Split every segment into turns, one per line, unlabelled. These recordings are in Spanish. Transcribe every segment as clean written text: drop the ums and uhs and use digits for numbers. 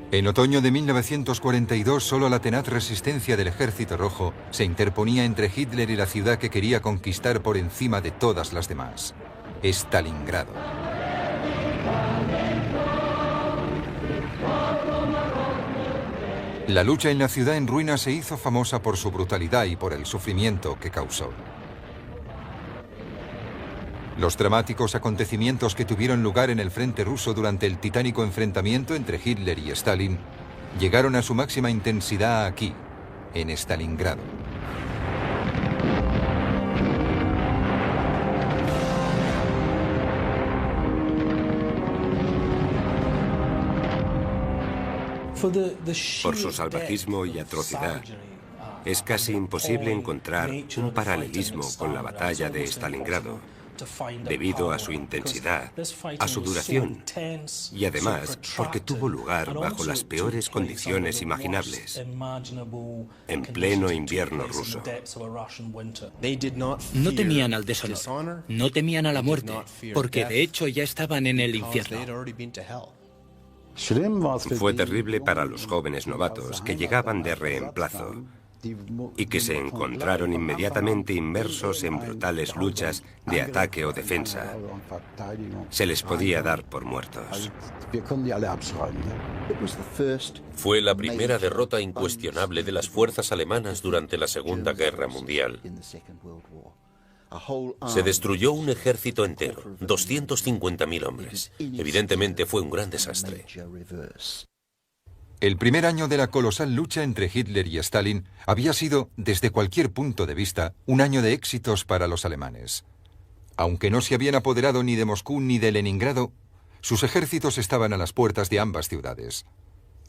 En otoño de 1942, solo la tenaz resistencia del Ejército Rojo se interponía entre Hitler y la ciudad que quería conquistar por encima de todas las demás: Stalingrado. La lucha en la ciudad en ruinas se hizo famosa por su brutalidad y por el sufrimiento que causó. Los dramáticos acontecimientos que tuvieron lugar en el frente ruso durante el titánico enfrentamiento entre Hitler y Stalin llegaron a su máxima intensidad aquí, en Stalingrado.
Por su salvajismo y atrocidad, es casi imposible encontrar un paralelismo con la batalla de Stalingrado, debido a su intensidad, a su duración y además porque tuvo lugar bajo las peores condiciones imaginables, en pleno invierno ruso.
No temían al deshonor, no temían a la muerte, porque de hecho ya estaban en el infierno.
Fue terrible para los jóvenes novatos que llegaban de reemplazo y que se encontraron inmediatamente inmersos en brutales luchas de ataque o defensa. Se les podía dar por muertos.
Fue la primera derrota incuestionable de las fuerzas alemanas durante la Segunda Guerra Mundial. Se destruyó un ejército entero, 250.000 hombres. Evidentemente fue un gran desastre.
El primer año de la colosal lucha entre Hitler y Stalin había sido, desde cualquier punto de vista, un año de éxitos para los alemanes. Aunque no se habían apoderado ni de Moscú ni de Leningrado, sus ejércitos estaban a las puertas de ambas ciudades.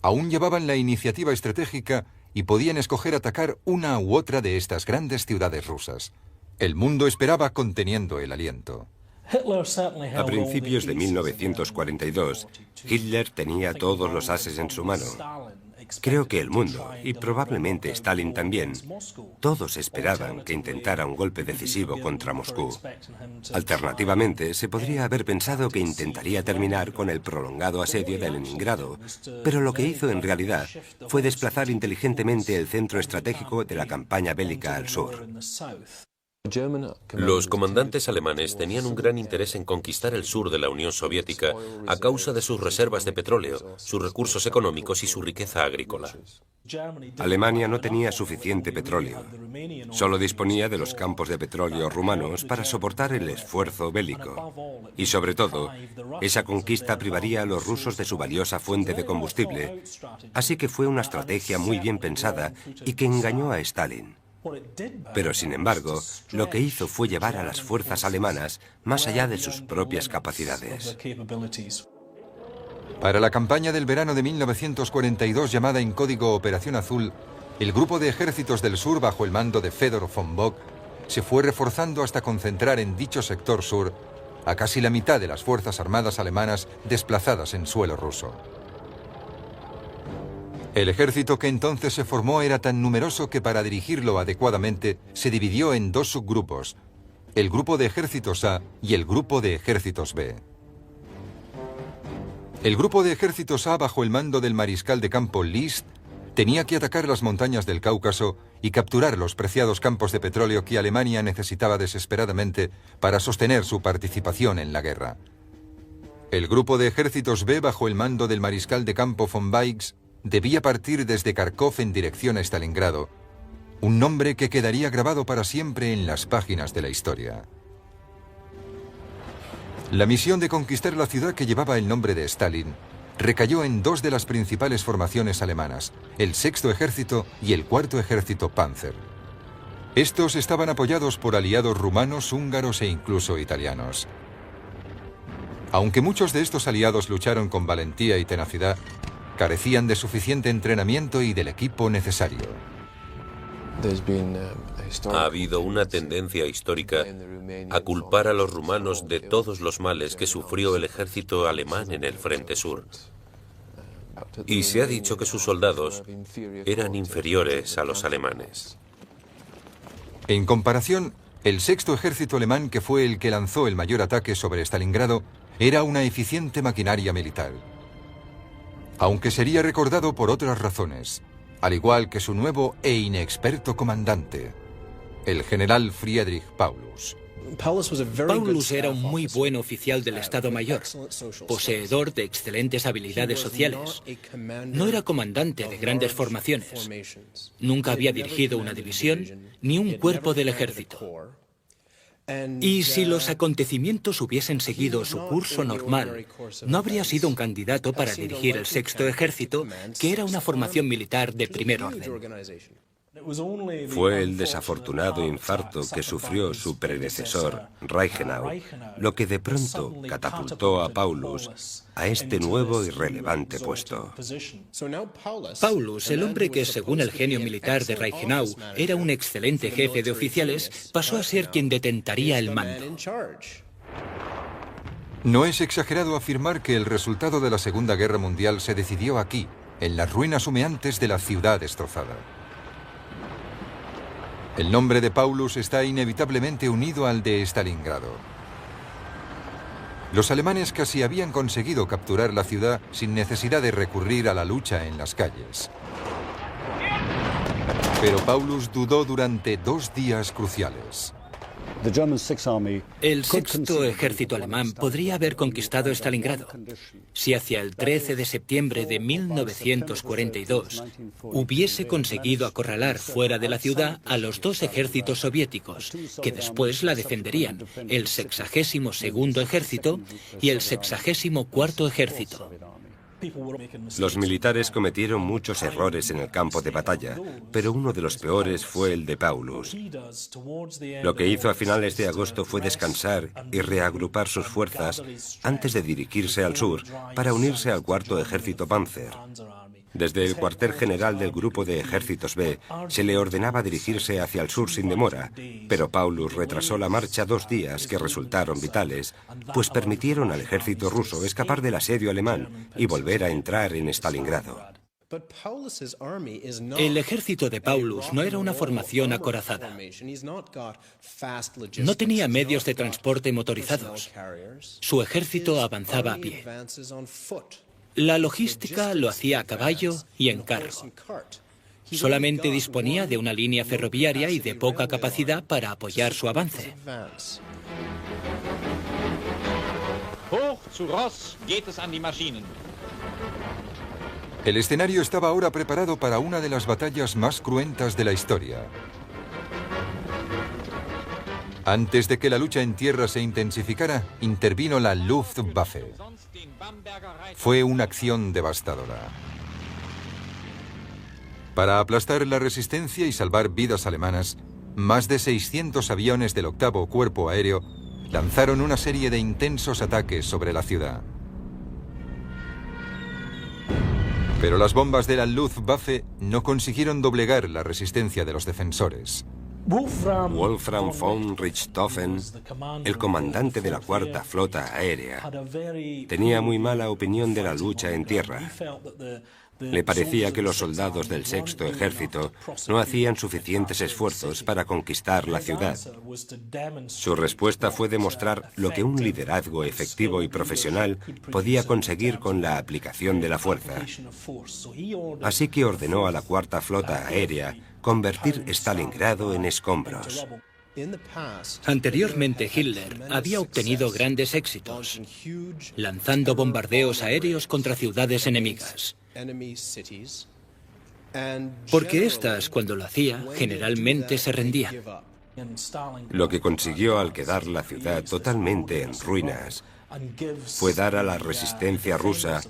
Aún llevaban la iniciativa estratégica y podían escoger atacar una u otra de estas grandes ciudades rusas. El mundo esperaba conteniendo el aliento.
A principios de 1942, Hitler tenía todos los ases en su mano. Creo que el mundo, y probablemente Stalin también, todos esperaban que intentara un golpe decisivo contra Moscú. Alternativamente, se podría haber pensado que intentaría terminar con el prolongado asedio de Leningrado, pero lo que hizo en realidad fue desplazar inteligentemente el centro estratégico de la campaña bélica al sur.
Los comandantes alemanes tenían un gran interés en conquistar el sur de la Unión Soviética a causa de sus reservas de petróleo, sus recursos económicos y su riqueza agrícola.
Alemania no tenía suficiente petróleo. Solo disponía de los campos de petróleo rumanos para soportar el esfuerzo bélico. Y sobre todo, esa conquista privaría a los rusos de su valiosa fuente de combustible. Así que fue una estrategia muy bien pensada y que engañó a Stalin. Pero, sin embargo, lo que hizo fue llevar a las fuerzas alemanas más allá de sus propias capacidades.
Para la campaña del verano de 1942, llamada en código Operación Azul, el grupo de ejércitos del sur bajo el mando de Fedor von Bock se fue reforzando hasta concentrar en dicho sector sur a casi la mitad de las fuerzas armadas alemanas desplazadas en suelo ruso. El ejército que entonces se formó era tan numeroso que para dirigirlo adecuadamente se dividió en dos subgrupos, el grupo de ejércitos A y el grupo de ejércitos B. El grupo de ejércitos A, bajo el mando del mariscal de campo List, tenía que atacar las montañas del Cáucaso y capturar los preciados campos de petróleo que Alemania necesitaba desesperadamente para sostener su participación en la guerra. El grupo de ejércitos B, bajo el mando del mariscal de campo von Beix, debía partir desde Kharkov en dirección a Stalingrado, un nombre que quedaría grabado para siempre en las páginas de la historia. La misión de conquistar la ciudad que llevaba el nombre de Stalin recayó en dos de las principales formaciones alemanas, el Sexto Ejército y el Cuarto Ejército Panzer. Estos estaban apoyados por aliados rumanos, húngaros e incluso italianos. Aunque muchos de estos aliados lucharon con valentía y tenacidad, carecían de suficiente entrenamiento y del equipo necesario.
Ha habido una tendencia histórica a culpar a los rumanos de todos los males que sufrió el ejército alemán en el frente sur. Y se ha dicho que sus soldados eran inferiores a los alemanes.
En comparación, el Sexto Ejército alemán, que fue el que lanzó el mayor ataque sobre Stalingrado, era una eficiente maquinaria militar. Aunque sería recordado por otras razones, al igual que su nuevo e inexperto comandante, el general Friedrich Paulus.
Paulus era un muy buen oficial del Estado Mayor, poseedor de excelentes habilidades sociales. No era comandante de grandes formaciones. Nunca había dirigido una división ni un cuerpo del ejército. Y si los acontecimientos hubiesen seguido su curso normal, no habría sido un candidato para dirigir el Sexto Ejército, que era una formación militar de primer orden.
Fue el desafortunado infarto que sufrió su predecesor, Reichenau, lo que de pronto catapultó a Paulus a este nuevo y relevante puesto.
Paulus, el hombre que, según el genio militar de Reichenau, era un excelente jefe de oficiales, pasó a ser quien detentaría el mando.
No es exagerado afirmar que el resultado de la Segunda Guerra Mundial se decidió aquí, en las ruinas humeantes de la ciudad destrozada. El nombre de Paulus está inevitablemente unido al de Stalingrado. Los alemanes casi habían conseguido capturar la ciudad sin necesidad de recurrir a la lucha en las calles. Pero Paulus dudó durante 2 días cruciales.
El Sexto Ejército alemán podría haber conquistado Stalingrado si hacia el 13 de septiembre de 1942 hubiese conseguido acorralar fuera de la ciudad a los 2 ejércitos soviéticos, que después la defenderían, el 62º Ejército y el 64º Ejército.
Los militares cometieron muchos errores en el campo de batalla, pero uno de los peores fue el de Paulus. Lo que hizo a finales de agosto fue descansar y reagrupar sus fuerzas antes de dirigirse al sur para unirse al 4º Ejército Panzer. Desde el cuartel general del Grupo de Ejércitos B se le ordenaba dirigirse hacia el sur sin demora, pero Paulus retrasó la marcha 2 días que resultaron vitales, pues permitieron al ejército ruso escapar del asedio alemán y volver a entrar en Stalingrado.
El ejército de Paulus no era una formación acorazada. No tenía medios de transporte motorizados. Su ejército avanzaba a pie. La logística lo hacía a caballo y en carro. Solamente disponía de una línea ferroviaria y de poca capacidad para apoyar su avance.
El escenario estaba ahora preparado para una de las batallas más cruentas de la historia. Antes de que la lucha en tierra se intensificara, intervino la Luftwaffe. Fue una acción devastadora. Para aplastar la resistencia y salvar vidas alemanas, más de 600 aviones del 8º Cuerpo Aéreo lanzaron una serie de intensos ataques sobre la ciudad. Pero las bombas de la Luftwaffe no consiguieron doblegar la resistencia de los defensores.
Wolfram von Richthofen, el comandante de la 4ª Flota Aérea, tenía muy mala opinión de la lucha en tierra. Le parecía que los soldados del Sexto Ejército no hacían suficientes esfuerzos para conquistar la ciudad. Su respuesta fue demostrar lo que un liderazgo efectivo y profesional podía conseguir con la aplicación de la fuerza. Así que ordenó a la 4ª Flota Aérea convertir Stalingrado en escombros.
Anteriormente, Hitler había obtenido grandes éxitos, lanzando bombardeos aéreos contra ciudades enemigas. Porque éstas, cuando lo hacía, generalmente se rendían.
Lo que consiguió al quedar la ciudad totalmente en ruinas fue dar a la resistencia rusa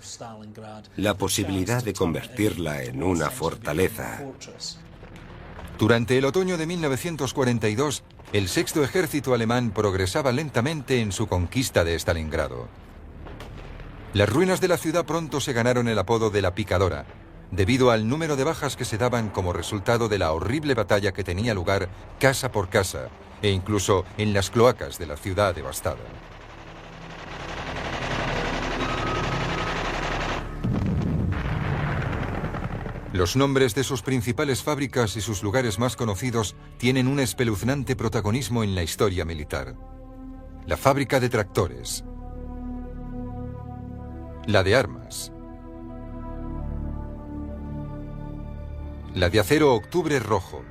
la posibilidad de convertirla en una fortaleza.
Durante el otoño de 1942, el Sexto Ejército alemán progresaba lentamente en su conquista de Stalingrado. Las ruinas de la ciudad pronto se ganaron el apodo de la Picadora, debido al número de bajas que se daban como resultado de la horrible batalla que tenía lugar casa por casa, e incluso en las cloacas de la ciudad devastada. Los nombres de sus principales fábricas y sus lugares más conocidos tienen un espeluznante protagonismo en la historia militar. La fábrica de tractores, la de armas, La de acero Octubre Rojo.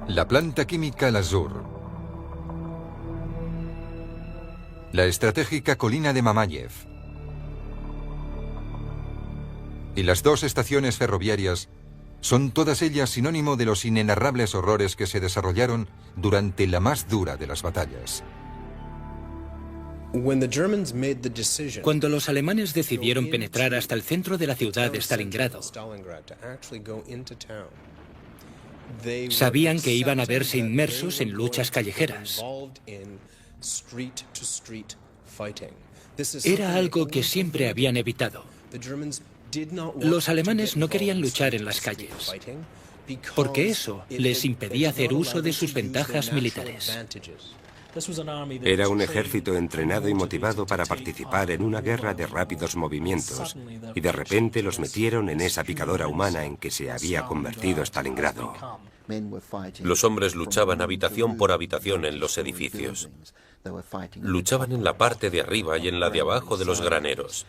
La planta química Lazur. La estratégica colina de Mamayev. Y las dos estaciones ferroviarias son todas ellas sinónimo de los inenarrables horrores que se desarrollaron durante la más dura de las batallas.
Cuando los alemanes decidieron penetrar hasta el centro de la ciudad de Stalingrado, sabían que iban a verse inmersos en luchas callejeras. Era algo que siempre habían evitado. Los alemanes no querían luchar en las calles, porque eso les impedía hacer uso de sus ventajas militares.
Era un ejército entrenado y motivado para participar en una guerra de rápidos movimientos, y de repente los metieron en esa picadora humana en que se había convertido Stalingrado.
Los hombres luchaban habitación por habitación en los edificios. Luchaban en la parte de arriba y en la de abajo de los graneros.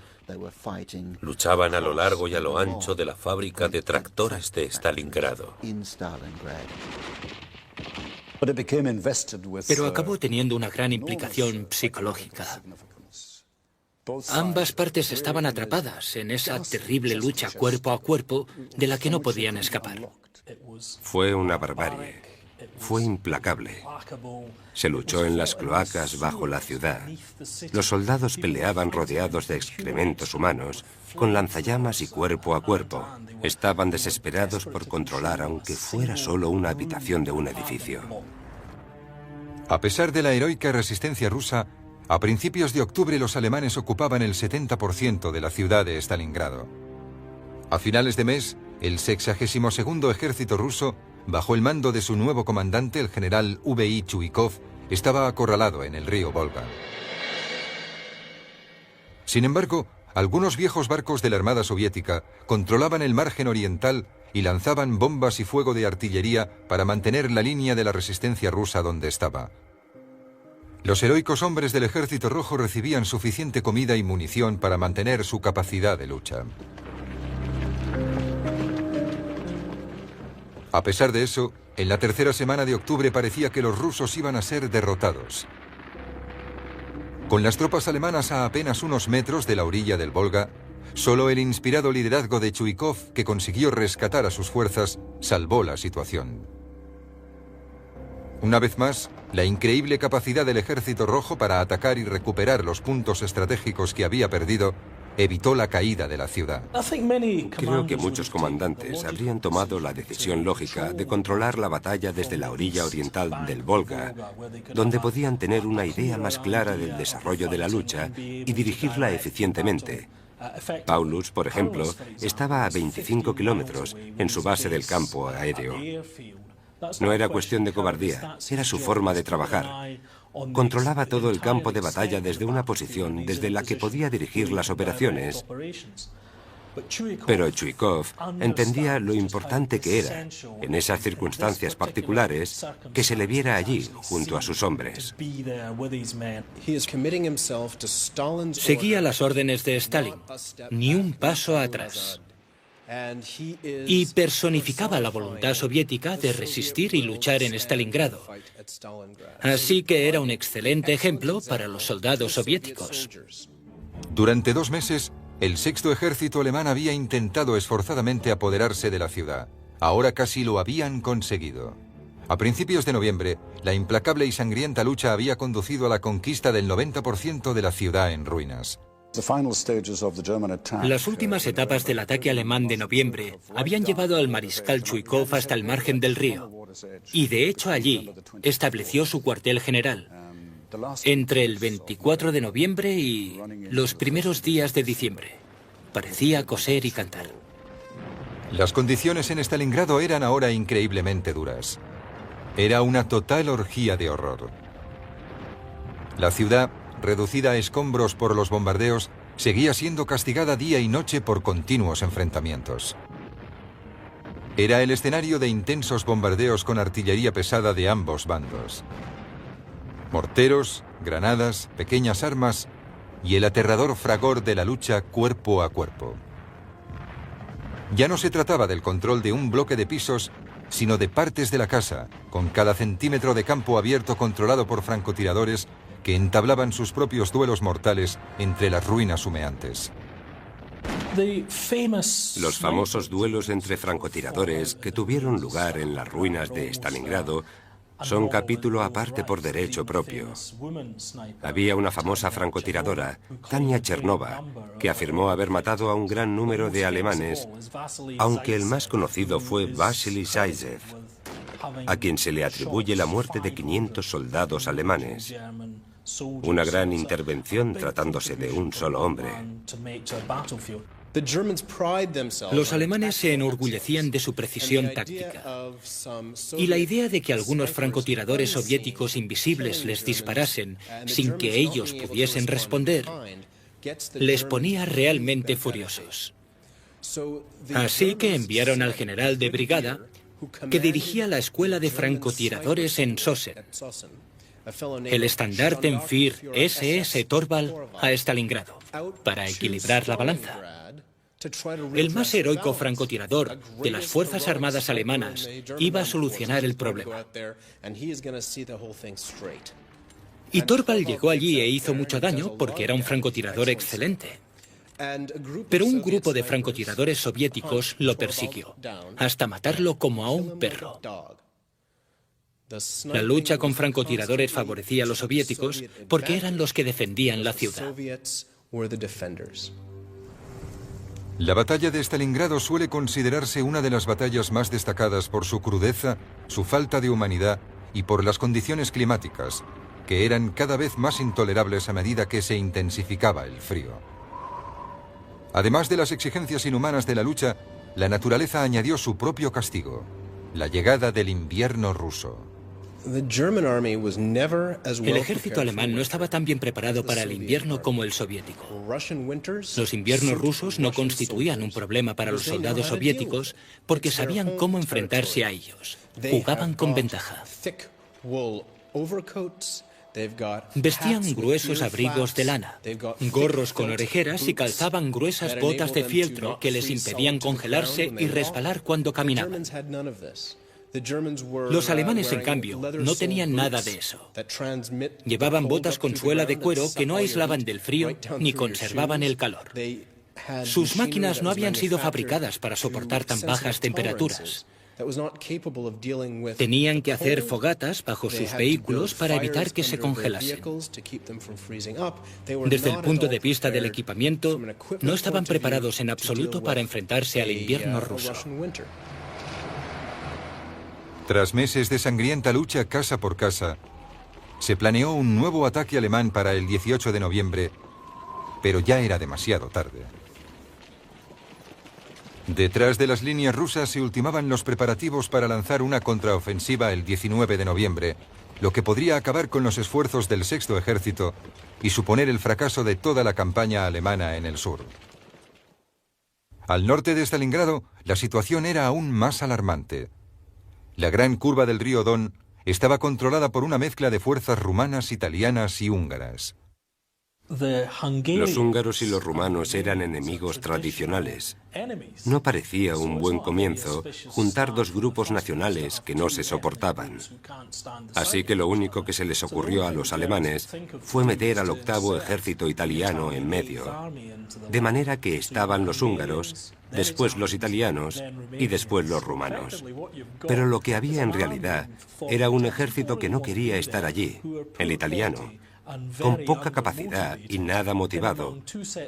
Luchaban a lo largo y a lo ancho de la fábrica de tractores de Stalingrado.
Pero acabó teniendo una gran implicación psicológica. Ambas partes estaban atrapadas en esa terrible lucha cuerpo a cuerpo de la que no podían escapar.
Fue una barbarie. Fue implacable. Se luchó en las cloacas bajo la ciudad. Los soldados peleaban rodeados de excrementos humanos, con lanzallamas y cuerpo a cuerpo. Estaban desesperados por controlar, aunque fuera solo una habitación de un edificio.
A pesar de la heroica resistencia rusa, a principios de octubre los alemanes ocupaban el 70% de la ciudad de Stalingrado. A finales de mes, el 62º ejército ruso, bajo el mando de su nuevo comandante, el general V.I. Chuikov, estaba acorralado en el río Volga. Sin embargo, algunos viejos barcos de la Armada Soviética controlaban el margen oriental y lanzaban bombas y fuego de artillería para mantener la línea de la resistencia rusa donde estaba. Los heroicos hombres del Ejército Rojo recibían suficiente comida y munición para mantener su capacidad de lucha. A pesar de eso, en la tercera semana de octubre parecía que los rusos iban a ser derrotados. Con las tropas alemanas a apenas unos metros de la orilla del Volga, solo el inspirado liderazgo de Chuikov, que consiguió rescatar a sus fuerzas, salvó la situación. Una vez más, la increíble capacidad del Ejército Rojo para atacar y recuperar los puntos estratégicos que había perdido evitó la caída de la ciudad.
Creo que muchos comandantes habrían tomado la decisión lógica de controlar la batalla desde la orilla oriental del Volga, donde podían tener una idea más clara del desarrollo de la lucha y dirigirla eficientemente. Paulus, por ejemplo, estaba a 25 kilómetros en su base del campo aéreo. No era cuestión de cobardía, era su forma de trabajar. Controlaba todo el campo de batalla desde una posición desde la que podía dirigir las operaciones. Pero Chuikov entendía lo importante que era, en esas circunstancias particulares, que se le viera allí junto a sus hombres.
Seguía las órdenes de Stalin, ni un paso atrás. Y personificaba la voluntad soviética de resistir y luchar en Stalingrado. Así que era un excelente ejemplo para los soldados soviéticos.
Durante 2 meses, el sexto ejército alemán había intentado esforzadamente apoderarse de la ciudad. Ahora casi lo habían conseguido. A principios de noviembre, la implacable y sangrienta lucha había conducido a la conquista del 90% de la ciudad en ruinas.
Las últimas etapas del ataque alemán de noviembre habían llevado al mariscal Chuikov hasta el margen del río, y de hecho allí estableció su cuartel general, entre el 24 de noviembre y los primeros días de diciembre. Parecía coser y cantar.
Las condiciones en Stalingrado eran ahora increíblemente duras. Era una total orgía de horror. La ciudad, reducida a escombros por los bombardeos, seguía siendo castigada día y noche por continuos enfrentamientos. Era el escenario de intensos bombardeos con artillería pesada de ambos bandos. Morteros, granadas, pequeñas armas y el aterrador fragor de la lucha cuerpo a cuerpo. Ya no se trataba del control de un bloque de pisos, sino de partes de la casa, con cada centímetro de campo abierto controlado por francotiradores que entablaban sus propios duelos mortales entre las ruinas humeantes.
Los famosos duelos entre francotiradores que tuvieron lugar en las ruinas de Stalingrado son capítulo aparte por derecho propio. Había una famosa francotiradora, Tania Chernova, que afirmó haber matado a un gran número de alemanes, aunque el más conocido fue Vasily Zaitsev, a quien se le atribuye la muerte de 500 soldados alemanes. Una gran intervención tratándose de un solo hombre.
Los alemanes se enorgullecían de su precisión táctica. Y la idea de que algunos francotiradores soviéticos invisibles les disparasen sin que ellos pudiesen responder les ponía realmente furiosos. Así que enviaron al general de brigada, que dirigía la escuela de francotiradores en Sosen, el Standartenführer SS Thorvald, a Stalingrado, para equilibrar la balanza. El más heroico francotirador de las Fuerzas Armadas alemanas iba a solucionar el problema. Y Thorvald llegó allí e hizo mucho daño porque era un francotirador excelente. Pero un grupo de francotiradores soviéticos lo persiguió, hasta matarlo como a un perro. La lucha con francotiradores favorecía a los soviéticos porque eran los que defendían la ciudad.
La batalla de Stalingrado suele considerarse una de las batallas más destacadas por su crudeza, su falta de humanidad y por las condiciones climáticas, que eran cada vez más intolerables a medida que se intensificaba el frío. Además de las exigencias inhumanas de la lucha, la naturaleza añadió su propio castigo, la llegada del invierno ruso.
El ejército alemán no estaba tan bien preparado para el invierno como el soviético. Los inviernos rusos no constituían un problema para los soldados soviéticos porque sabían cómo enfrentarse a ellos. Jugaban con ventaja. Vestían gruesos abrigos de lana, gorros con orejeras y calzaban gruesas botas de fieltro que les impedían congelarse y resbalar cuando caminaban. Los alemanes, en cambio, no tenían nada de eso. Llevaban botas con suela de cuero que no aislaban del frío ni conservaban el calor. Sus máquinas no habían sido fabricadas para soportar tan bajas temperaturas. Tenían que hacer fogatas bajo sus vehículos para evitar que se congelasen. Desde el punto de vista del equipamiento, no estaban preparados en absoluto para enfrentarse al invierno ruso.
Tras meses de sangrienta lucha casa por casa, se planeó un nuevo ataque alemán para el 18 de noviembre, pero ya era demasiado tarde. Detrás de las líneas rusas se ultimaban los preparativos para lanzar una contraofensiva el 19 de noviembre, lo que podría acabar con los esfuerzos del Sexto Ejército y suponer el fracaso de toda la campaña alemana en el sur. Al norte de Stalingrado, la situación era aún más alarmante. La gran curva del río Don estaba controlada por una mezcla de fuerzas rumanas, italianas y húngaras.
Los húngaros y los rumanos eran enemigos tradicionales. No parecía un buen comienzo juntar dos grupos nacionales que no se soportaban. Así que lo único que se les ocurrió a los alemanes fue meter al octavo ejército italiano en medio, de manera que estaban los húngaros, después los italianos y después los rumanos. Pero lo que había en realidad era un ejército que no quería estar allí, el italiano, con poca capacidad y nada motivado,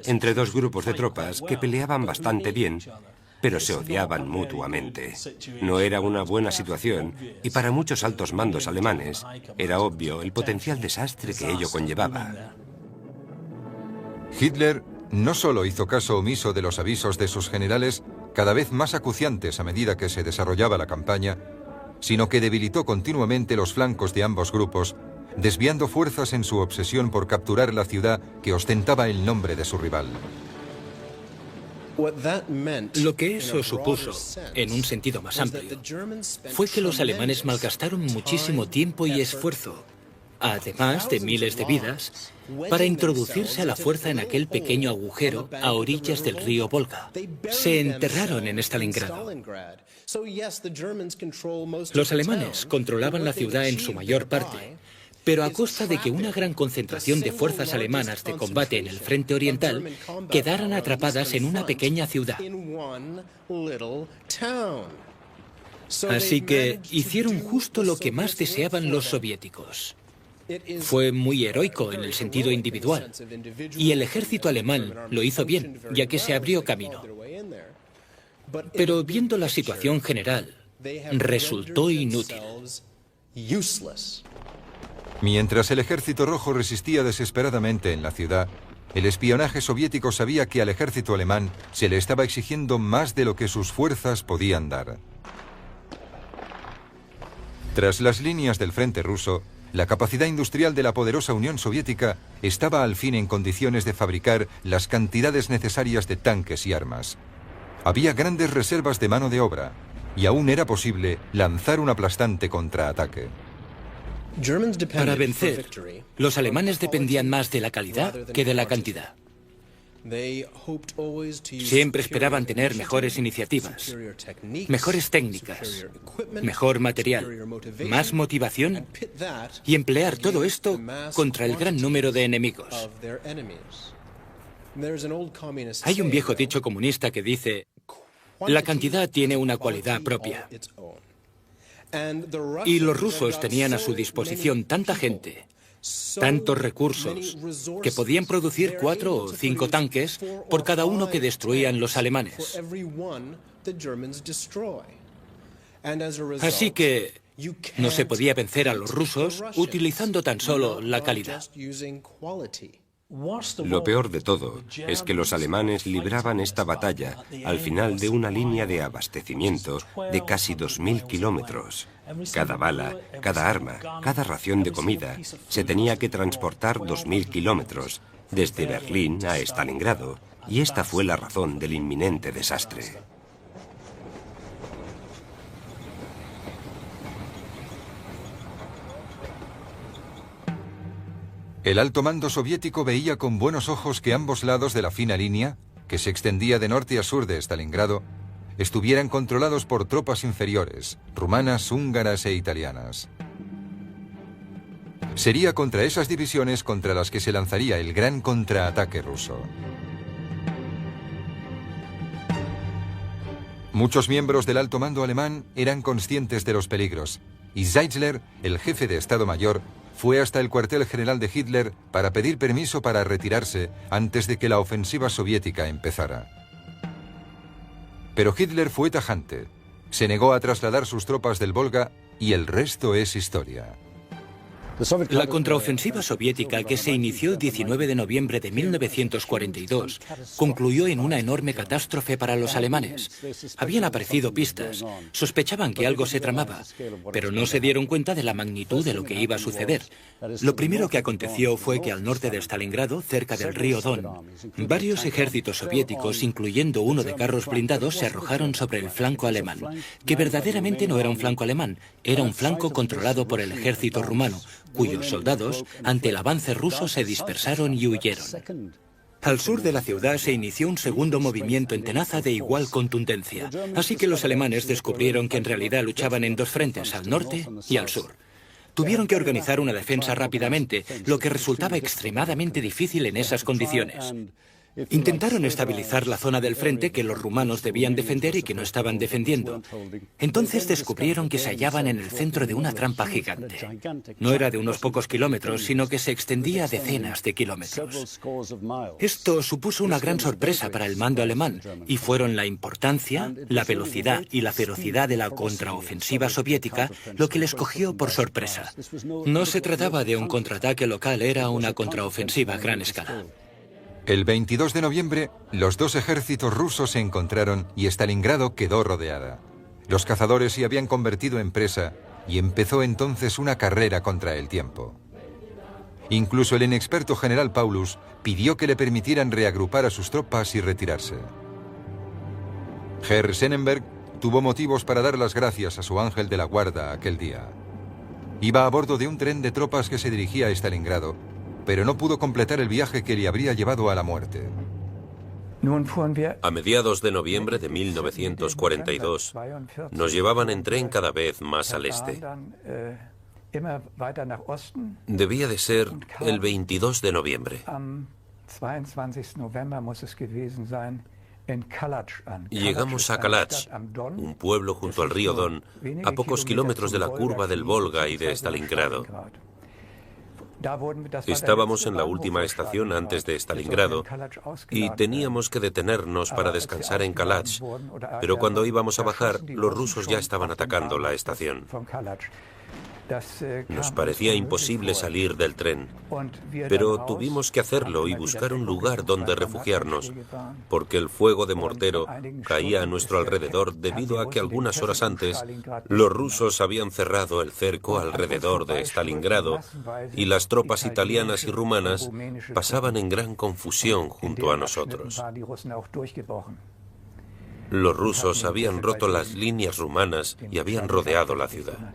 entre dos grupos de tropas que peleaban bastante bien, pero se odiaban mutuamente. No era una buena situación y para muchos altos mandos alemanes era obvio el potencial desastre que ello conllevaba.
Hitler no solo hizo caso omiso de los avisos de sus generales, cada vez más acuciantes a medida que se desarrollaba la campaña, sino que debilitó continuamente los flancos de ambos grupos, desviando fuerzas en su obsesión por capturar la ciudad que ostentaba el nombre de su rival.
Lo que eso supuso, en un sentido más amplio, fue que los alemanes malgastaron muchísimo tiempo y esfuerzo además de miles de vidas, para introducirse a la fuerza en aquel pequeño agujero a orillas del río Volga. Se enterraron en Stalingrado. Los alemanes controlaban la ciudad en su mayor parte, pero a costa de que una gran concentración de fuerzas alemanas de combate en el frente oriental quedaran atrapadas en una pequeña ciudad. Así que hicieron justo lo que más deseaban los soviéticos. Fue muy heroico en el sentido individual, y el ejército alemán lo hizo bien, ya que se abrió camino. Pero viendo la situación general, resultó inútil.
Mientras el ejército rojo resistía desesperadamente en la ciudad, el espionaje soviético sabía que al ejército alemán se le estaba exigiendo más de lo que sus fuerzas podían dar. Tras las líneas del frente ruso, la capacidad industrial de la poderosa Unión Soviética estaba al fin en condiciones de fabricar las cantidades necesarias de tanques y armas. Había grandes reservas de mano de obra, y aún era posible lanzar un aplastante contraataque.
Para vencer, los alemanes dependían más de la calidad que de la cantidad. Siempre esperaban tener mejores iniciativas, mejores técnicas, mejor material, más motivación y emplear todo esto contra el gran número de enemigos. Hay un viejo dicho comunista que dice: la cantidad tiene una cualidad propia. Y los rusos tenían a su disposición tanta gente, tantos recursos, que podían producir 4 o 5 tanques por cada uno que destruían los alemanes. Así que no se podía vencer a los rusos utilizando tan solo la calidad.
Lo peor de todo es que los alemanes libraban esta batalla al final de una línea de abastecimiento de casi 2.000 kilómetros. Cada bala, cada arma, cada ración de comida se tenía que transportar 2.000 kilómetros, desde Berlín a Stalingrado, y esta fue la razón del inminente desastre.
El alto mando soviético veía con buenos ojos que ambos lados de la fina línea, que se extendía de norte a sur de Stalingrado, estuvieran controlados por tropas inferiores, rumanas, húngaras e italianas. Sería contra esas divisiones contra las que se lanzaría el gran contraataque ruso. Muchos miembros del alto mando alemán eran conscientes de los peligros, y Zeitzler, el jefe de Estado Mayor, fue hasta el cuartel general de Hitler para pedir permiso para retirarse antes de que la ofensiva soviética empezara. Pero Hitler fue tajante, se negó a trasladar sus tropas del Volga y el resto es historia.
La contraofensiva soviética, que se inició el 19 de noviembre de 1942, concluyó en una enorme catástrofe para los alemanes. Habían aparecido pistas, sospechaban que algo se tramaba, pero no se dieron cuenta de la magnitud de lo que iba a suceder. Lo primero que aconteció fue que al norte de Stalingrado, cerca del río Don, varios ejércitos soviéticos, incluyendo uno de carros blindados, se arrojaron sobre el flanco alemán, que verdaderamente no era un flanco alemán, era un flanco controlado por el ejército rumano, cuyos soldados, ante el avance ruso, se dispersaron y huyeron. Al sur de la ciudad se inició un segundo movimiento en tenaza de igual contundencia, así que los alemanes descubrieron que en realidad luchaban en dos frentes, al norte y al sur. Tuvieron que organizar una defensa rápidamente, lo que resultaba extremadamente difícil en esas condiciones. Intentaron estabilizar la zona del frente que los rumanos debían defender y que no estaban defendiendo. Entonces descubrieron que se hallaban en el centro de una trampa gigante. No era de unos pocos kilómetros, sino que se extendía a decenas de kilómetros. Esto supuso una gran sorpresa para el mando alemán, y fueron la importancia, la velocidad y la ferocidad de la contraofensiva soviética lo que les cogió por sorpresa. No se trataba de un contraataque local, era una contraofensiva a gran escala.
El 22 de noviembre, los dos ejércitos rusos se encontraron y Stalingrado quedó rodeada. Los cazadores se habían convertido en presa y empezó entonces una carrera contra el tiempo. Incluso el inexperto general Paulus pidió que le permitieran reagrupar a sus tropas y retirarse. Herr Sennenberg tuvo motivos para dar las gracias a su ángel de la guarda aquel día. Iba a bordo de un tren de tropas que se dirigía a Stalingrado, pero no pudo completar el viaje que le habría llevado a la muerte.
A mediados de noviembre de 1942, nos llevaban en tren cada vez más al este. Debía de ser el 22 de noviembre. Llegamos a Kalach, un pueblo junto al río Don, a pocos kilómetros de la curva del Volga y de Stalingrado. Estábamos en la última estación antes de Stalingrado y teníamos que detenernos para descansar en Kalach, pero cuando íbamos a bajar, los rusos ya estaban atacando la estación. Nos parecía imposible salir del tren, pero tuvimos que hacerlo y buscar un lugar donde refugiarnos, porque el fuego de mortero caía a nuestro alrededor debido a que algunas horas antes los rusos habían cerrado el cerco alrededor de Stalingrado y las tropas italianas y rumanas pasaban en gran confusión junto a nosotros. Los rusos habían roto las líneas rumanas y habían rodeado la ciudad.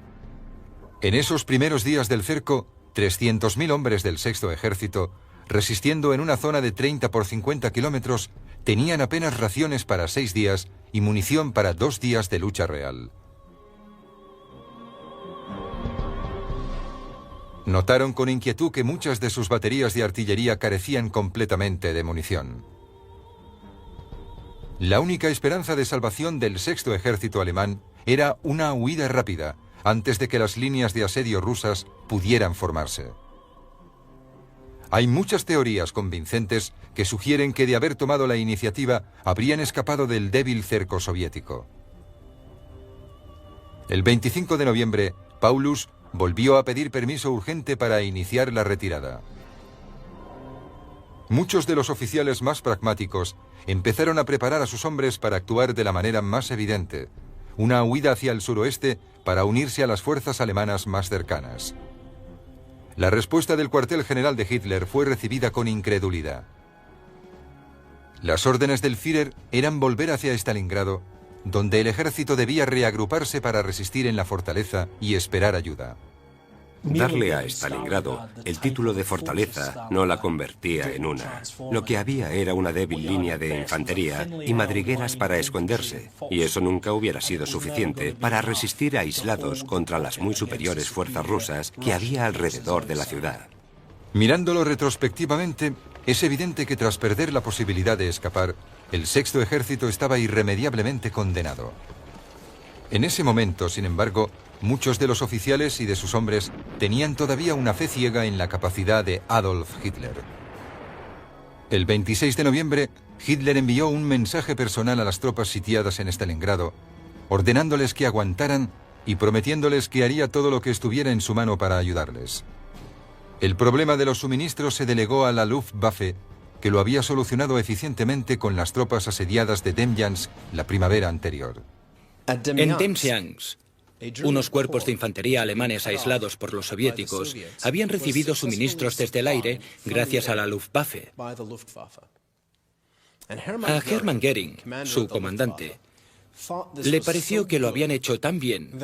En esos primeros días del cerco, 300.000 hombres del Sexto Ejército, resistiendo en una zona de 30 por 50 kilómetros, tenían apenas raciones para 6 días y munición para 2 días de lucha real. Notaron con inquietud que muchas de sus baterías de artillería carecían completamente de munición. La única esperanza de salvación del Sexto Ejército alemán era una huida rápida, antes de que las líneas de asedio rusas pudieran formarse. Hay muchas teorías convincentes que sugieren que de haber tomado la iniciativa habrían escapado del débil cerco soviético. El 25 de noviembre, Paulus volvió a pedir permiso urgente para iniciar la retirada. Muchos de los oficiales más pragmáticos empezaron a preparar a sus hombres para actuar de la manera más evidente, una huida hacia el suroeste para unirse a las fuerzas alemanas más cercanas. La respuesta del cuartel general de Hitler fue recibida con incredulidad. Las órdenes del Führer eran volver hacia Stalingrado, donde el ejército debía reagruparse para resistir en la fortaleza y esperar ayuda.
Darle a Stalingrado el título de fortaleza no la convertía en una. Lo que había era una débil línea de infantería y madrigueras para esconderse, y eso nunca hubiera sido suficiente para resistir aislados contra las muy superiores fuerzas rusas que había alrededor de la ciudad.
Mirándolo retrospectivamente, es evidente que tras perder la posibilidad de escapar, el Sexto Ejército estaba irremediablemente condenado. En ese momento, sin embargo, muchos de los oficiales y de sus hombres tenían todavía una fe ciega en la capacidad de Adolf Hitler. El 26 de noviembre, Hitler envió un mensaje personal a las tropas sitiadas en Stalingrado, ordenándoles que aguantaran y prometiéndoles que haría todo lo que estuviera en su mano para ayudarles. El problema de los suministros se delegó a la Luftwaffe, que lo había solucionado eficientemente con las tropas asediadas de Demyansk la primavera anterior.
En Demyansk, unos cuerpos de infantería alemanes aislados por los soviéticos habían recibido suministros desde el aire gracias a la Luftwaffe. A Hermann Göring, su comandante, le pareció que lo habían hecho tan bien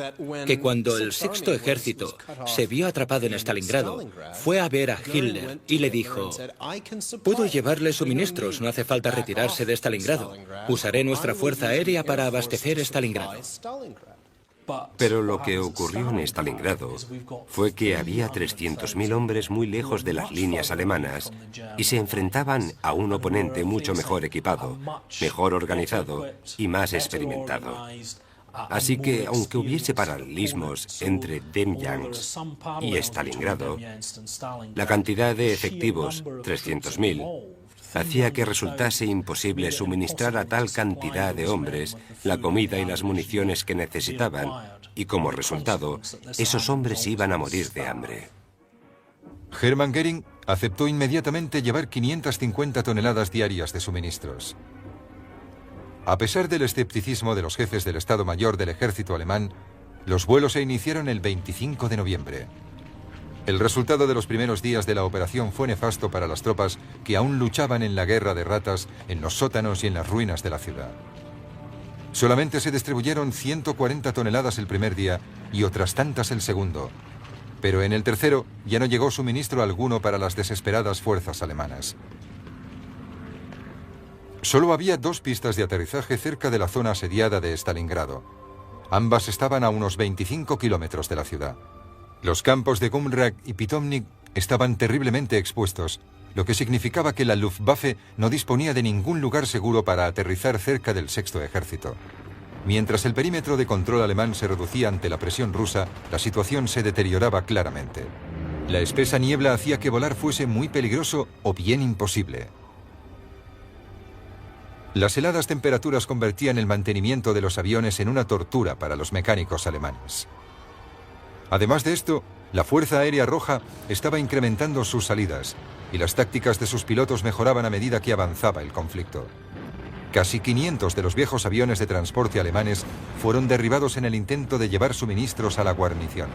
que cuando el Sexto Ejército se vio atrapado en Stalingrado, fue a ver a Hitler y le dijo: «Puedo llevarle suministros, no hace falta retirarse de Stalingrado. Usaré nuestra fuerza aérea para abastecer Stalingrado».
Pero lo que ocurrió en Stalingrado fue que había 300.000 hombres muy lejos de las líneas alemanas y se enfrentaban a un oponente mucho mejor equipado, mejor organizado y más experimentado. Así que, aunque hubiese paralelismos entre Demyansk y Stalingrado, la cantidad de efectivos, 300.000, hacía que resultase imposible suministrar a tal cantidad de hombres la comida y las municiones que necesitaban, y como resultado, esos hombres iban a morir de hambre.
Hermann Göring aceptó inmediatamente llevar 550 toneladas diarias de suministros. A pesar del escepticismo de los jefes del Estado Mayor del ejército alemán, los vuelos se iniciaron el 25 de noviembre. El resultado de los primeros días de la operación fue nefasto para las tropas que aún luchaban en la guerra de ratas en los sótanos y en las ruinas de la ciudad. Solamente se distribuyeron 140 toneladas el primer día y otras tantas el segundo. pero en el tercero ya no llegó suministro alguno para las desesperadas fuerzas alemanas. Solo había 2 pistas de aterrizaje cerca de la zona asediada de Stalingrado. Ambas estaban a unos 25 kilómetros de la ciudad. Los campos de Gumrak y Pitomnik estaban terriblemente expuestos, lo que significaba que la Luftwaffe no disponía de ningún lugar seguro para aterrizar cerca del Sexto Ejército. Mientras el perímetro de control alemán se reducía ante la presión rusa, la situación se deterioraba claramente. La espesa niebla hacía que volar fuese muy peligroso o bien imposible. Las heladas temperaturas convertían el mantenimiento de los aviones en una tortura para los mecánicos alemanes. Además de esto, la Fuerza Aérea Roja estaba incrementando sus salidas y las tácticas de sus pilotos mejoraban a medida que avanzaba el conflicto. Casi 500 de los viejos aviones de transporte alemanes fueron derribados en el intento de llevar suministros a la guarnición.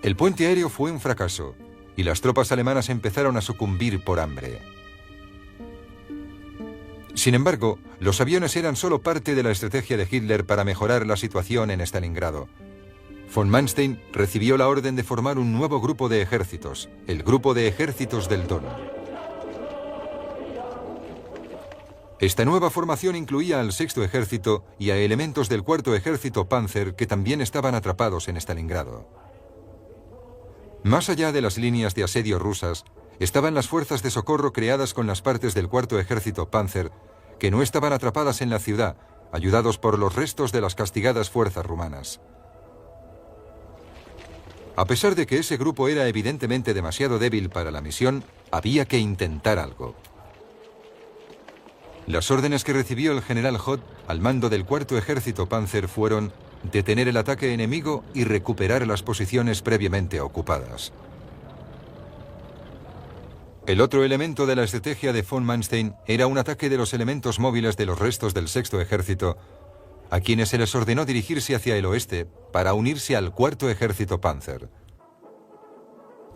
El puente aéreo fue un fracaso y las tropas alemanas empezaron a sucumbir por hambre. Sin embargo, los aviones eran solo parte de la estrategia de Hitler para mejorar la situación en Stalingrado. Von Manstein recibió la orden de formar un nuevo grupo de ejércitos, el Grupo de Ejércitos del Don. Esta nueva formación incluía al Sexto Ejército y a elementos del Cuarto Ejército Panzer que también estaban atrapados en Stalingrado. Más allá de las líneas de asedio rusas, estaban las fuerzas de socorro creadas con las partes del Cuarto Ejército Panzer que no estaban atrapadas en la ciudad, ayudados por los restos de las castigadas fuerzas rumanas. A pesar de que ese grupo era evidentemente demasiado débil para la misión, había que intentar algo. Las órdenes que recibió el general Hoth al mando del Cuarto Ejército Panzer fueron detener el ataque enemigo y recuperar las posiciones previamente ocupadas. El otro elemento de la estrategia de von Manstein era un ataque de los elementos móviles de los restos del Sexto Ejército, a quienes se les ordenó dirigirse hacia el oeste para unirse al Cuarto Ejército Panzer.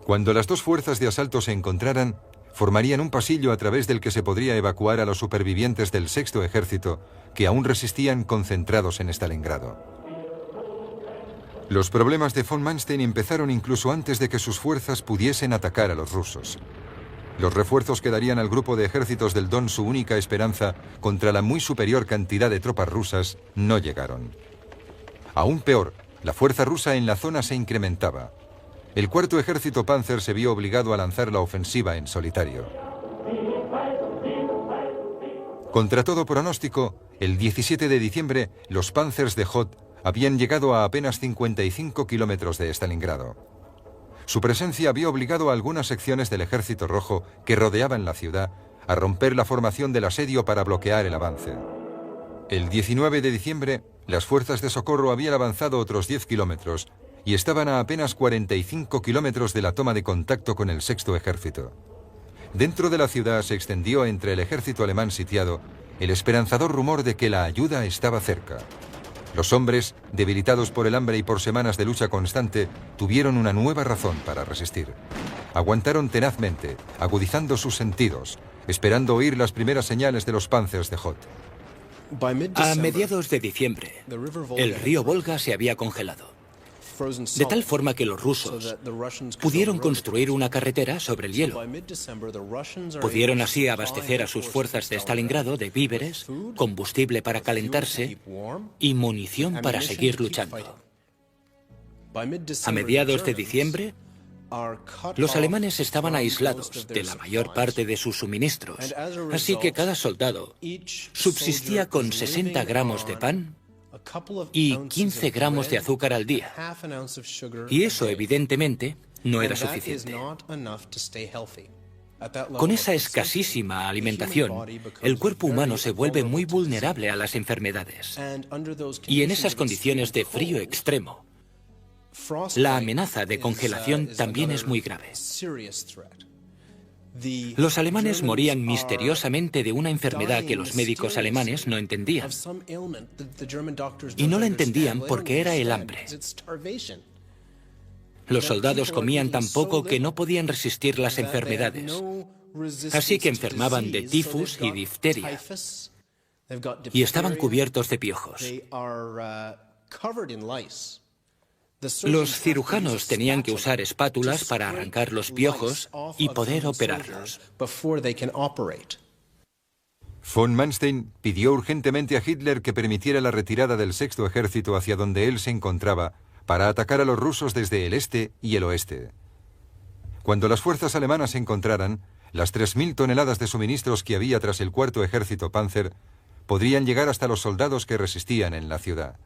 Cuando las 2 fuerzas de asalto se encontraran, formarían un pasillo a través del que se podría evacuar a los supervivientes del Sexto Ejército que aún resistían concentrados en Stalingrado. Los problemas de von Manstein empezaron incluso antes de que sus fuerzas pudiesen atacar a los rusos. Los refuerzos que darían al grupo de ejércitos del Don su única esperanza contra la muy superior cantidad de tropas rusas no llegaron. Aún peor, la fuerza rusa en la zona se incrementaba. El Cuarto Ejército Panzer se vio obligado a lanzar la ofensiva en solitario. Contra todo pronóstico, el 17 de diciembre, los Panzers de Hoth habían llegado a apenas 55 kilómetros de Stalingrado. Su presencia había obligado a algunas secciones del Ejército Rojo que rodeaban la ciudad a romper la formación del asedio para bloquear el avance. El 19 de diciembre, las fuerzas de socorro habían avanzado otros 10 kilómetros y estaban a apenas 45 kilómetros de la toma de contacto con el Sexto Ejército. Dentro de la ciudad se extendió entre el ejército alemán sitiado el esperanzador rumor de que la ayuda estaba cerca. Los hombres, debilitados por el hambre y por semanas de lucha constante, tuvieron una nueva razón para resistir. Aguantaron tenazmente, agudizando sus sentidos, esperando oír las primeras señales de los Panzers de Hoth.
A mediados de diciembre, el río Volga se había congelado, de tal forma que los rusos pudieron construir una carretera sobre el hielo. Pudieron así abastecer a sus fuerzas de Stalingrado de víveres, combustible para calentarse y munición para seguir luchando. A mediados de diciembre, los alemanes estaban aislados de la mayor parte de sus suministros, así que cada soldado subsistía con 60 gramos de pan y 15 gramos de azúcar al día. Y eso, evidentemente, no era suficiente. Con esa escasísima alimentación, el cuerpo humano se vuelve muy vulnerable a las enfermedades. Y en esas condiciones de frío extremo, la amenaza de congelación también es muy grave. Los alemanes morían misteriosamente de una enfermedad que los médicos alemanes no entendían. Y no la entendían porque era el hambre. Los soldados comían tan poco que no podían resistir las enfermedades. Así que enfermaban de tifus y difteria. Y estaban cubiertos de piojos. Los cirujanos tenían que usar espátulas para arrancar los piojos y poder operarlos.
Von Manstein pidió urgentemente a Hitler que permitiera la retirada del Sexto Ejército hacia donde él se encontraba para atacar a los rusos desde el este y el oeste. Cuando las fuerzas alemanas se encontraran, las 3.000 toneladas de suministros que había tras el Cuarto Ejército Panzer podrían llegar hasta los soldados que resistían en la ciudad.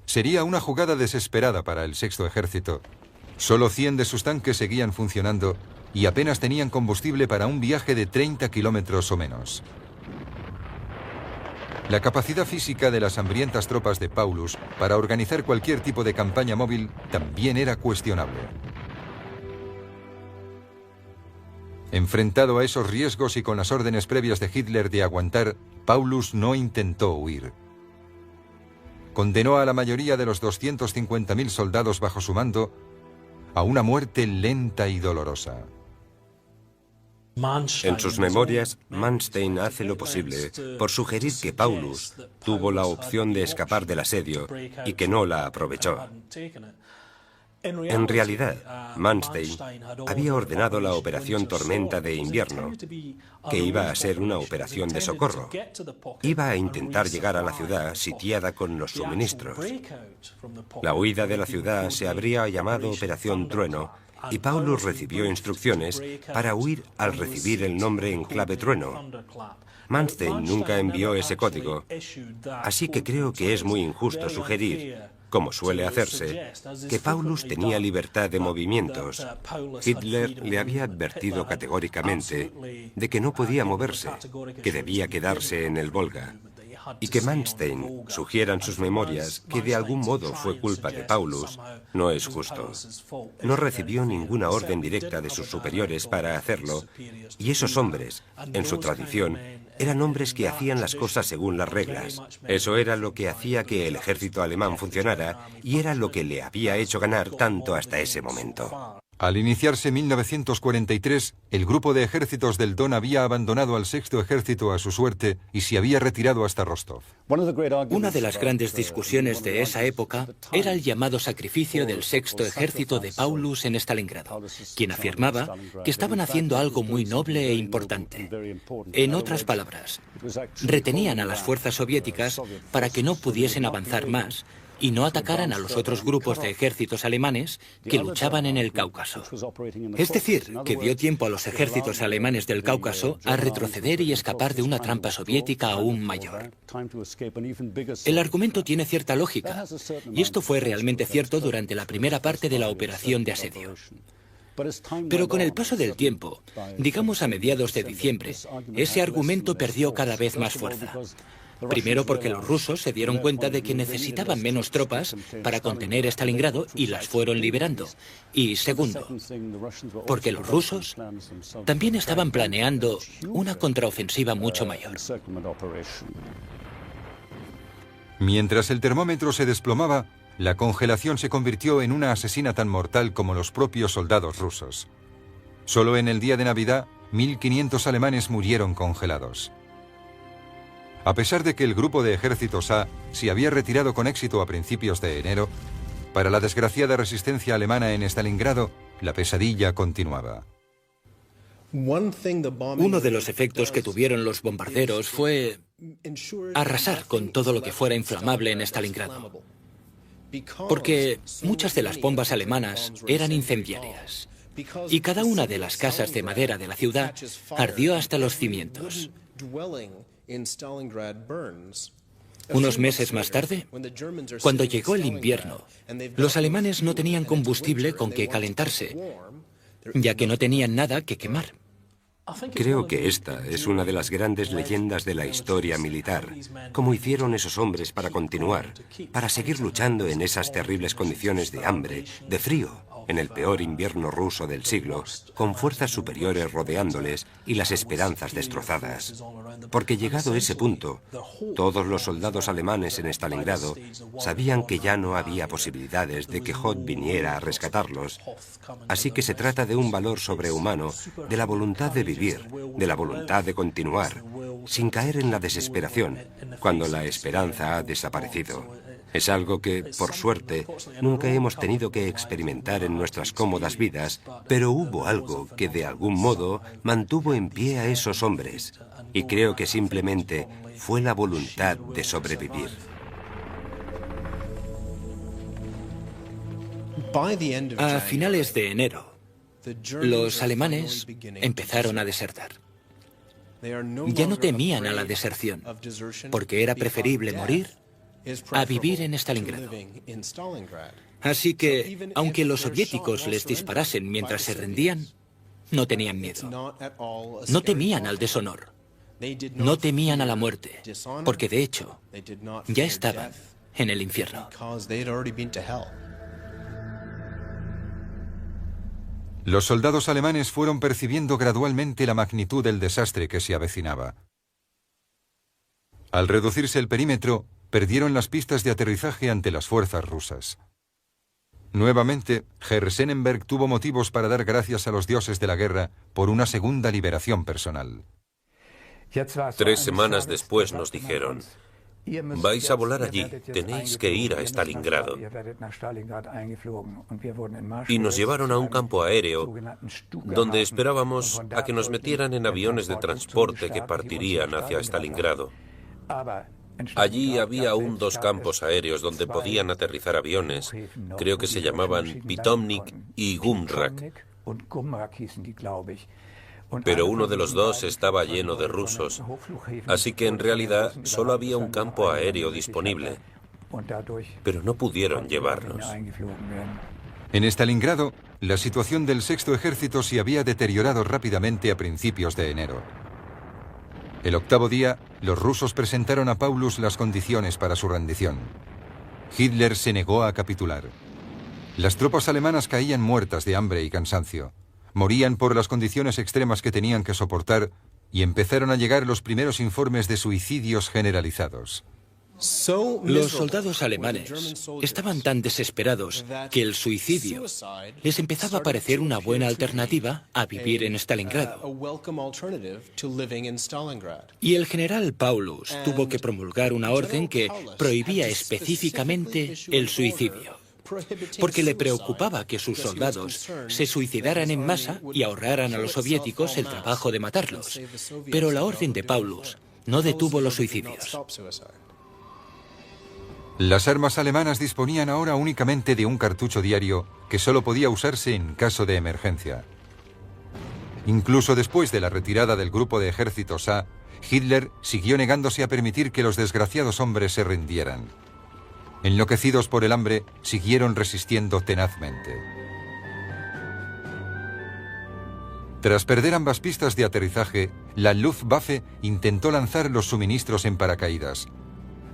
Sería una jugada desesperada para el Sexto Ejército. Solo 100 de sus tanques seguían funcionando y apenas tenían combustible para un viaje de 30 kilómetros o menos. La capacidad física de las hambrientas tropas de Paulus para organizar cualquier tipo de campaña móvil también era cuestionable. Enfrentado a esos riesgos y con las órdenes previas de Hitler de aguantar, Paulus no intentó huir. Condenó a la mayoría de los 250.000 soldados bajo su mando a una muerte lenta y dolorosa.
En sus memorias, Manstein hace lo posible por sugerir que Paulus tuvo la opción de escapar del asedio y que no la aprovechó. En realidad, Manstein había ordenado la Operación Tormenta de Invierno, que iba a ser una operación de socorro. Iba a intentar llegar a la ciudad sitiada con los suministros. La huida de la ciudad se habría llamado Operación Trueno, y Paulus recibió instrucciones para huir al recibir el nombre en clave trueno. Manstein nunca envió ese código, así que creo que es muy injusto sugerir, como suele hacerse, que Paulus tenía libertad de movimientos. Hitler le había advertido categóricamente de que no podía moverse, que debía quedarse en el Volga. Y que Manstein sugiera en sus memorias que de algún modo fue culpa de Paulus no es justo. No recibió ninguna orden directa de sus superiores para hacerlo, y esos hombres, en su tradición, eran hombres que hacían las cosas según las reglas. Eso era lo que hacía que el ejército alemán funcionara y era lo que le había hecho ganar tanto hasta ese momento.
Al iniciarse 1943, el grupo de ejércitos del Don había abandonado al Sexto Ejército a su suerte y se había retirado hasta Rostov.
Una de las grandes discusiones de esa época era el llamado sacrificio del Sexto Ejército de Paulus en Stalingrado, quien afirmaba que estaban haciendo algo muy noble e importante. En otras palabras, retenían a las fuerzas soviéticas para que no pudiesen avanzar más y no atacaran a los otros grupos de ejércitos alemanes que luchaban en el Cáucaso. Es decir, que dio tiempo a los ejércitos alemanes del Cáucaso a retroceder y escapar de una trampa soviética aún mayor. El argumento tiene cierta lógica, y esto fue realmente cierto durante la primera parte de la operación de asedio. Pero con el paso del tiempo, digamos a mediados de diciembre, ese argumento perdió cada vez más fuerza. Primero porque los rusos se dieron cuenta de que necesitaban menos tropas para contener Stalingrado y las fueron liberando. Y segundo, porque los rusos también estaban planeando una contraofensiva mucho mayor.
Mientras el termómetro se desplomaba, la congelación se convirtió en una asesina tan mortal como los propios soldados rusos. Solo en el día de Navidad, 1.500 alemanes murieron congelados. A pesar de que el grupo de ejércitos A se había retirado con éxito a principios de enero, para la desgraciada resistencia alemana en Stalingrado, la pesadilla continuaba.
Uno de los efectos que tuvieron los bombarderos fue arrasar con todo lo que fuera inflamable en Stalingrado, porque muchas de las bombas alemanas eran incendiarias, y cada una de las casas de madera de la ciudad ardió hasta los cimientos. Unos meses más tarde, cuando llegó el invierno, los alemanes no tenían combustible con que calentarse, ya que no tenían nada que quemar.
Creo que esta es una de las grandes leyendas de la historia militar. Cómo hicieron esos hombres para continuar, para seguir luchando en esas terribles condiciones de hambre, de frío, en el peor invierno ruso del siglo, con fuerzas superiores rodeándoles y las esperanzas destrozadas. Porque llegado ese punto, todos los soldados alemanes en Stalingrado sabían que ya no había posibilidades de que Hoth viniera a rescatarlos. Así que se trata de un valor sobrehumano, de la voluntad de vivir, de la voluntad de continuar, sin caer en la desesperación, cuando la esperanza ha desaparecido. Es algo que, por suerte, nunca hemos tenido que experimentar en nuestras cómodas vidas, pero hubo algo que de algún modo mantuvo en pie a esos hombres, y creo que simplemente fue la voluntad de sobrevivir.
A finales de enero, los alemanes empezaron a desertar. Ya no temían a la deserción, porque era preferible morir a vivir en Stalingrado. Así que, aunque los soviéticos les disparasen mientras se rendían, no tenían miedo. No temían al deshonor. No temían a la muerte, porque de hecho, ya estaban en el infierno.
Los soldados alemanes fueron percibiendo gradualmente la magnitud del desastre que se avecinaba. Al reducirse el perímetro, perdieron las pistas de aterrizaje ante las fuerzas rusas. Nuevamente, Herr Sennenberg tuvo motivos para dar gracias a los dioses de la guerra por una segunda liberación personal.
3 semanas después nos dijeron: vais a volar allí, tenéis que ir a Stalingrado. Y nos llevaron a un campo aéreo donde esperábamos a que nos metieran en aviones de transporte que partirían hacia Stalingrado. Allí había aún 2 campos aéreos donde podían aterrizar aviones, creo que se llamaban Pitomnik y Gumrak. Pero uno de los 2 estaba lleno de rusos, así que en realidad solo había un campo aéreo disponible, pero no pudieron llevarnos.
En Stalingrado, la situación del Sexto Ejército se había deteriorado rápidamente a principios de enero. El 8º día, los rusos presentaron a Paulus las condiciones para su rendición. Hitler se negó a capitular. Las tropas alemanas caían muertas de hambre y cansancio. Morían por las condiciones extremas que tenían que soportar y empezaron a llegar los primeros informes de suicidios generalizados.
Los soldados alemanes estaban tan desesperados que el suicidio les empezaba a parecer una buena alternativa a vivir en Stalingrado. Y el general Paulus tuvo que promulgar una orden que prohibía específicamente el suicidio, porque le preocupaba que sus soldados se suicidaran en masa y ahorraran a los soviéticos el trabajo de matarlos. Pero la orden de Paulus no detuvo los suicidios.
Las armas alemanas disponían ahora únicamente de un cartucho diario que solo podía usarse en caso de emergencia. Incluso después de la retirada del grupo de ejércitos A, Hitler siguió negándose a permitir que los desgraciados hombres se rindieran. Enloquecidos por el hambre, siguieron resistiendo tenazmente. Tras perder ambas pistas de aterrizaje, la Luftwaffe intentó lanzar los suministros en paracaídas.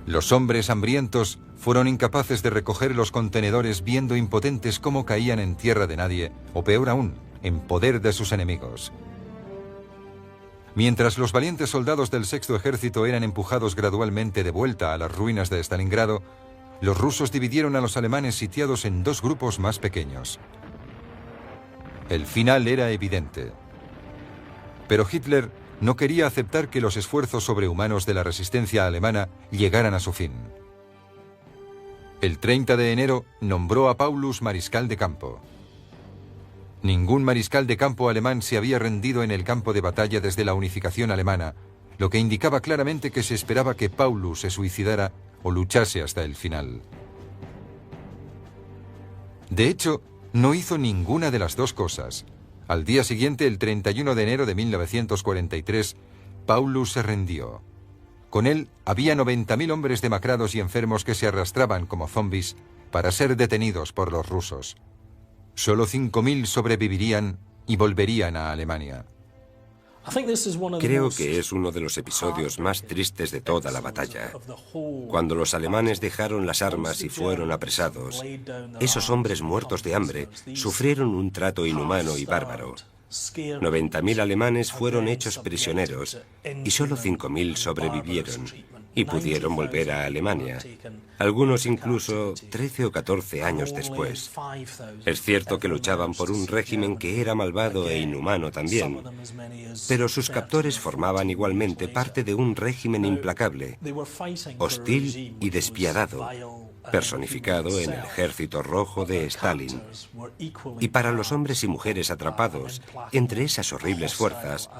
Los hombres hambrientos fueron incapaces de recoger los contenedores, viendo impotentes cómo caían en tierra de nadie, o peor aún, en poder de sus enemigos. Mientras los valientes soldados del Sexto Ejército eran empujados gradualmente de vuelta a las ruinas de Stalingrado, los rusos dividieron a los alemanes sitiados en 2 grupos más pequeños. El final era evidente. Pero Hitler no quería aceptar que los esfuerzos sobrehumanos de la resistencia alemana llegaran a su fin. El 30 de enero nombró a Paulus mariscal de campo. Ningún mariscal de campo alemán se había rendido en el campo de batalla desde la unificación alemana, lo que indicaba claramente que se esperaba que Paulus se suicidara o luchase hasta el final. De hecho, no hizo ninguna de las 2 cosas. Al día siguiente, el 31 de enero de 1943, Paulus se rindió. Con él había 90.000 hombres demacrados y enfermos que se arrastraban como zombies para ser detenidos por los rusos. Solo 5.000 sobrevivirían y volverían a Alemania.
Creo que es uno de los episodios más tristes de toda la batalla. Cuando los alemanes dejaron las armas y fueron apresados, esos hombres muertos de hambre sufrieron un trato inhumano y bárbaro. 90.000 alemanes fueron hechos prisioneros y solo 5.000 sobrevivieron y pudieron volver a Alemania, algunos incluso 13 o 14 años después. Es cierto que luchaban por un régimen que era malvado e inhumano también, pero sus captores formaban igualmente parte de un régimen implacable, hostil y despiadado, personificado en el Ejército Rojo de Stalin. Y para los hombres y mujeres atrapados entre esas horribles fuerzas,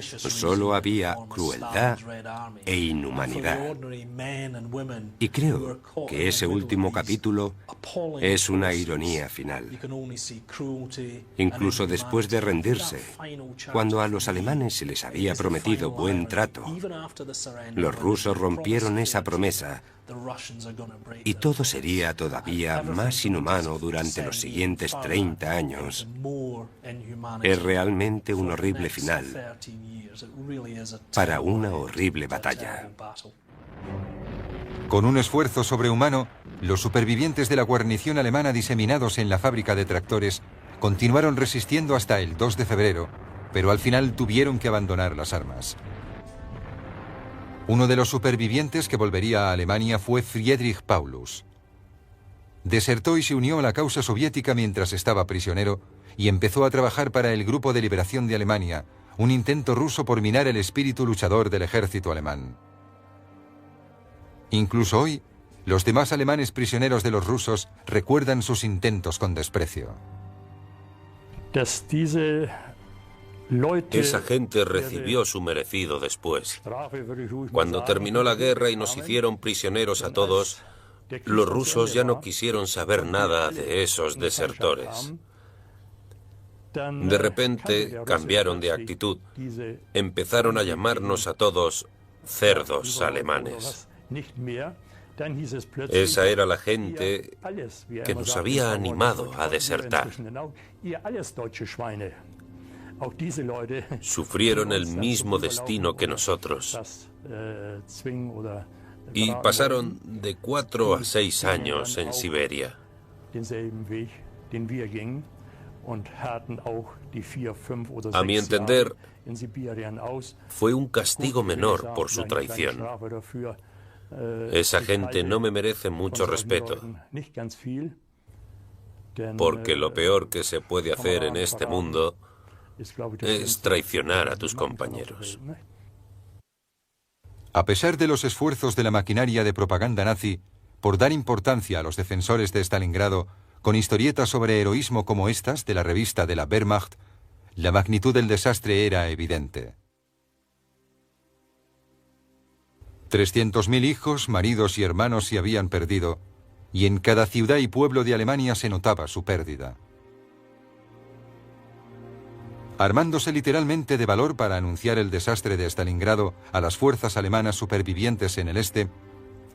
solo había crueldad e inhumanidad. Y creo que ese último capítulo es una ironía final. Incluso después de rendirse, cuando a los alemanes se les había prometido buen trato, los rusos rompieron esa promesa y todo sería todavía más inhumano durante los siguientes 30 años. Es realmente un horrible final para una horrible batalla.
Con un esfuerzo sobrehumano, los supervivientes de la guarnición alemana diseminados en la fábrica de tractores continuaron resistiendo hasta el 2 de febrero, pero al final tuvieron que abandonar las armas. Uno de los supervivientes que volvería a Alemania fue Friedrich Paulus. Desertó y se unió a la causa soviética mientras estaba prisionero y empezó a trabajar para el Grupo de Liberación de Alemania, un intento ruso por minar el espíritu luchador del ejército alemán. Incluso hoy, los demás alemanes prisioneros de los rusos recuerdan sus intentos con desprecio.
Esa gente recibió su merecido después. Cuando terminó la guerra y nos hicieron prisioneros a todos, los rusos ya no quisieron saber nada de esos desertores. De repente cambiaron de actitud. Empezaron a llamarnos a todos cerdos alemanes. Esa era la gente que nos había animado a desertar. Sufrieron el mismo destino que nosotros y pasaron de 4 a 6 años en Siberia. A mi entender, fue un castigo menor por su traición. Esa gente no me merece mucho respeto, porque lo peor que se puede hacer en este mundo es traicionar a tus compañeros.
A pesar de los esfuerzos de la maquinaria de propaganda nazi por dar importancia a los defensores de Stalingrado con historietas sobre heroísmo como estas de la revista de la Wehrmacht, la magnitud del desastre era evidente. 300.000 hijos, maridos y hermanos se habían perdido, y en cada ciudad y pueblo de Alemania se notaba su pérdida. Armándose literalmente de valor para anunciar el desastre de Stalingrado a las fuerzas alemanas supervivientes en el este,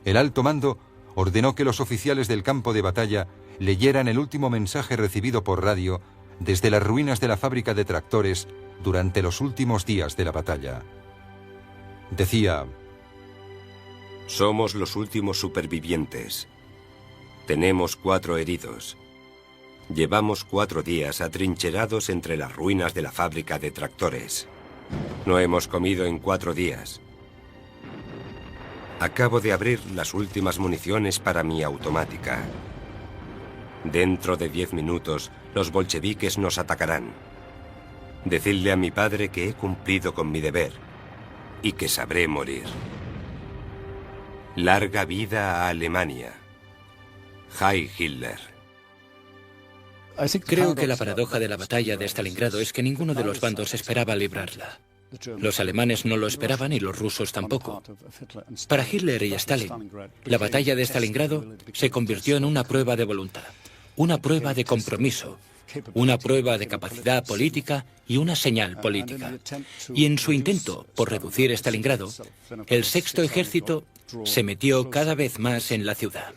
el alto mando ordenó que los oficiales del campo de batalla leyeran el último mensaje recibido por radio desde las ruinas de la fábrica de tractores durante los últimos días de la batalla. Decía:
somos los últimos supervivientes. Tenemos 4 heridos. Llevamos 4 días atrincherados entre las ruinas de la fábrica de tractores. No hemos comido en 4 días. Acabo de abrir las últimas municiones para mi automática. Dentro de 10 minutos, los bolcheviques nos atacarán. Decidle a mi padre que he cumplido con mi deber y que sabré morir. Larga vida a Alemania. Heil Hitler.
Creo que la paradoja de la batalla de Stalingrado es que ninguno de los bandos esperaba librarla. Los alemanes no lo esperaban y los rusos tampoco. Para Hitler y Stalin, la batalla de Stalingrado se convirtió en una prueba de voluntad, una prueba de compromiso, una prueba de capacidad política y una señal política. Y en su intento por reducir Stalingrado, el Sexto Ejército se metió cada vez más en la ciudad.